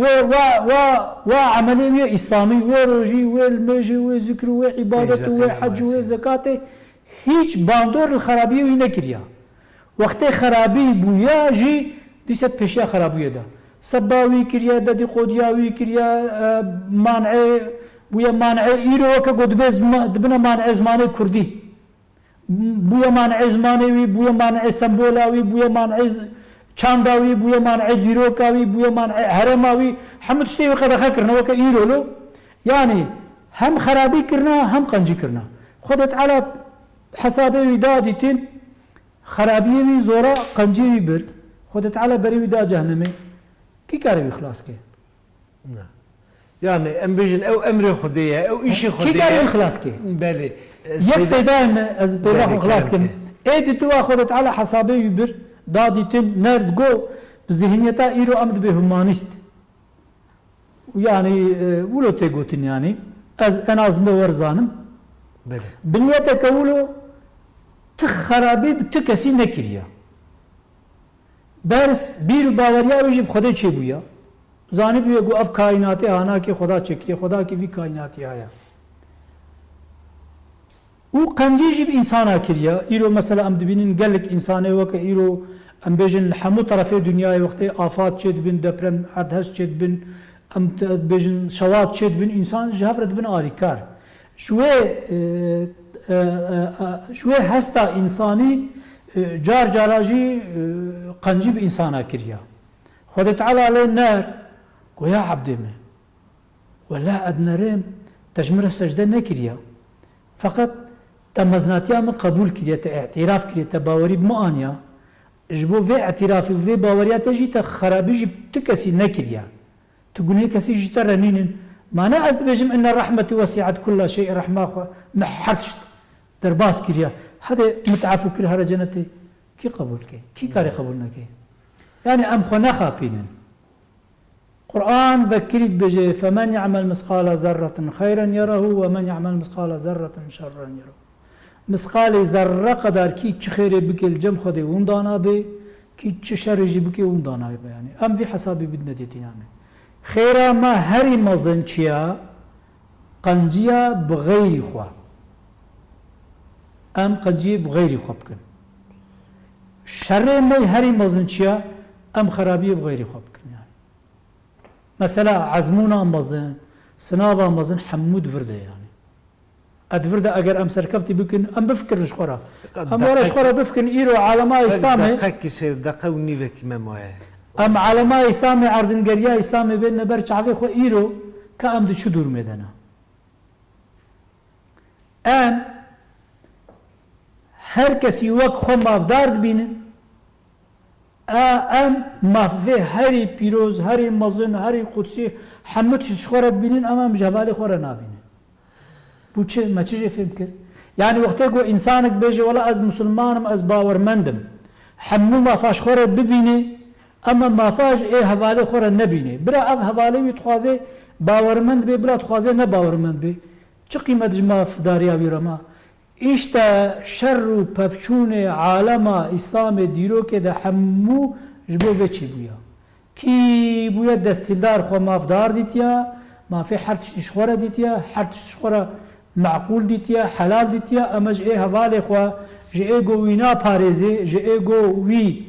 S5: و عملية اسلامي و روجي و الميجي و ذكر و عبادة و حج و زكاة هیچ باندور الخرابی وی نکریا وقتی خرابی بویا جی دیست پیشیا خرابیه دا سباوی کریا دادی قودیاوی کریا مانع بویا مانع ایرو که گود دبنا مانع زمانه کردی بویا مانع زمانه وی بویا مانع سمبولاوی بویا مانع چانداوی بویا مانع دیروکاوی بویا مانع حرماوی حمد شتی وقت خکرنا وک ایرو لو يعني هم خرابی کرنا هم قنجی کرنا خودت على حسابه ودادتين خرابيه زورا قنجي بر خدت على بري ودا جهنمي كي كاري خلاص كي
S4: يعني ام بيجن او امري خديه او شيء خديه
S5: كي كاري خلاص كي
S4: بالي
S5: يك سيدان از بيروح خلاص كي ايدي تو خدت على حسابه بر دادتين نرد جو بذهنيتا ايرو امد به هومانيست ويعني ولو تيغوتين يعني از انا از ورزانم بنيته كولو تخرابي بتكسي نكريا برس بير باوريا ويجب خدا چه بويا زاني بيو گو اف کائنات انا کے خدا چکری خدا کی بھی کائنات آیا او قنجي جيب انسان كريا ايرو مثلا ام دبينن قالك انسان وك ايرو ام بيجن حمو طرفي دنيا وقت افات چد بن دبرم حدث چد بن ام بيجن شوات چد بن انسان جهفرت بن اريكار شوي شوی هستا انسانی جار جاراجی قنجی به انسانا کریا خود تعالی علی نار گویا عبدی من ولا ادنرم تجمره سجده نکریا فقط تمزناتیا من قبول کریا تا اعتراف کریا تا باوری بمانیا جبو في اعترافي وفي باوريات جي خرابي جي تكسي نكريا تقول هيك كسي جي ترنين ما انا بجم ان الرحمه وسعت كل شيء رحمه ما حرتش درباس كريا هذا متعفو كل هذا جنتي كي قبول كي كاري قبولنا كي يعني ام خنا خابين قران ذكرت بجي فمن يعمل مثقال ذره خيرا يره ومن يعمل مثقال ذره شرا يره مثقال ذره قدر کی چه خیره بکل جم خود اون دانا به کی چه شری بکی اون دانا به یعنی ام في حسابي بدنا ديتينامه خيرا ما هري مزنچيا قنجيا بغير خوا ام قنجي بغير خوا بكن شر ما هري مزنچيا ام خرابي بغير خوا بكن يعني مثلا عزمونا مزن سناوا مزن حمود ورده يعني ادفرد اگر ام سركفتي بكن ام بفكر شخورا ام ورا شخورا بفكن ايرو علماء اسلامي
S4: دقيقة سير دقيقة ونيفك ممواه
S5: ام علماء اسلامي عردنگريا اسلامي بين برچ عفي خو ايرو كام دو چدور ميدنا ام هر کسی وک خو مافدار بینن ام مافه هری پیروز هری مزن هری قدسی حمد شخورت بینن ام جوال خورا نابینن bu ما چه فهم کرد yani وقتی کو انسانک بیجه ولا از مسلمانم از باورمندم حمو ما فاش خوره ببینه اما ما فاش ای حواله خوره نبینه برا اب حواله وی تخوازه باورمند بی برا تخوازه نه باورمند بی چه قیمت ما فداریا ویرما ایشتا شر و پفچون عالم اسلام دیرو که ده حمو جبو وچی بویا کی بویا دستیلدار خو مافدار دیتیا ما في حرتش تشخوره دیتیا حرتش تشخوره معقول دیتیا حلال دیتیا اما جه حواله خو جه گو وینا پارزه جه گو وی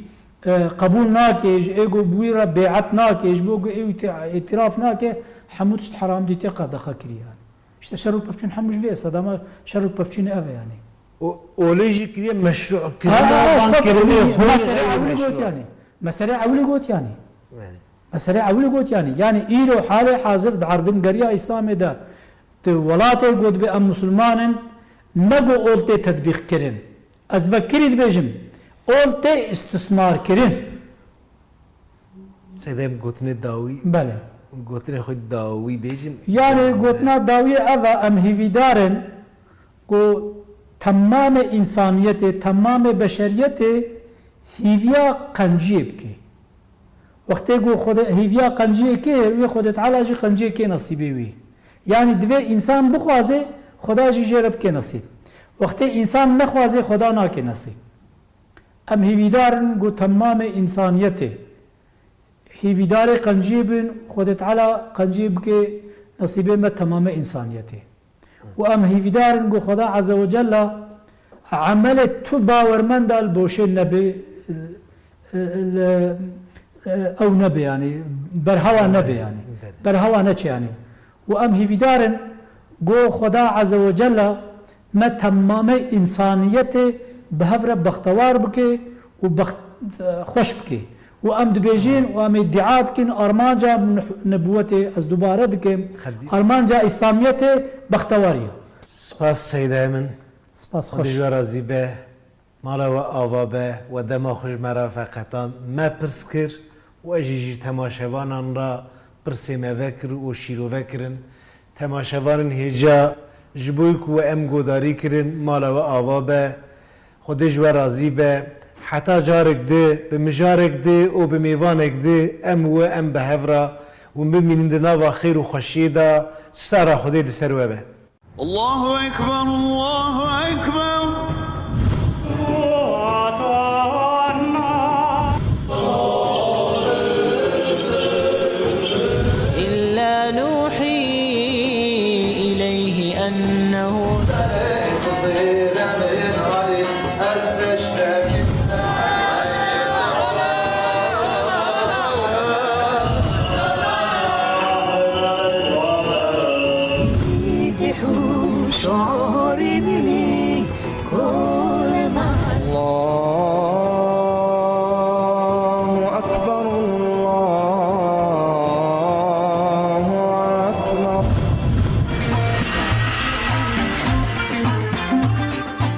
S5: قبول ناکه جه گو بوی را بیعت ناکه جه گو اعتراف ناکه حمودش حرام دیتیا قد خکری يعني işte شر پفچون حموش وی صدام شر پفچون اوه يعني
S4: اولوژی کریه مشروع
S5: کریه مسألة عولی گوت يعني مسألة عولی گوت يعني ایرو حال حاضر عردن گریا اسلام ده ولاته قد بأم مسلمان نقو أولتي تطبيق كرن از وكريد بيجم أولتي استثمار كرن
S4: سيدهم قوتنا داوي
S5: بله
S4: قوتنا خود داوي بيجم
S5: يعني قوتنا داوي أفا أم هيفيدارن قو تمام إنسانيته تمام بشريته هيفيا قنجيب كي وقتی قو خود هيفيا قنجيه كي وي خود تعالى جي قنجيه كي نصيبي وي يعني دوی انسان بخوازه خدا جی جرب که نصیب وقتی انسان نخوازه خدا ناکه نصیب ام هیویدارن گو تمام انسانیته هیویدار قنجیبن خود تعالی قنجیب که نصیبه ما تمام انسانیته و ام هیویدارن گو خدا عز و جل عمل تو باورمند البوشه نبی او نبی يعني برهوا نبی يعني برهوا نچ يعني وام هیویدارن گو خدا عز و جل ما تمام انسانیت بهفر بختوار بکه و خوش بکه و ام دبیجین و ام ادعاد کن ارمانجا نبوت از دوباره دکه ارمانجا اسلامیت بختواری
S4: سپاس سیده من
S5: سپاس خوش
S4: خودی رازی به مالا و آوا به و دما خوش مرافقتان ما پرس کر و اجیجی تماشوانان را پرسیمه وکر و شیرو وکرن تماشوارن هجا جبوی کو ام گوداری کرن مالا و آوا به خودش و رازی به حتی جارک ده به مجارک ده و به میوانک ده ام و ام به هفرا و ببینیم دنا و خیر و خوشی دا ستاره خودی لسر و به
S1: الله أكبر الله أكبر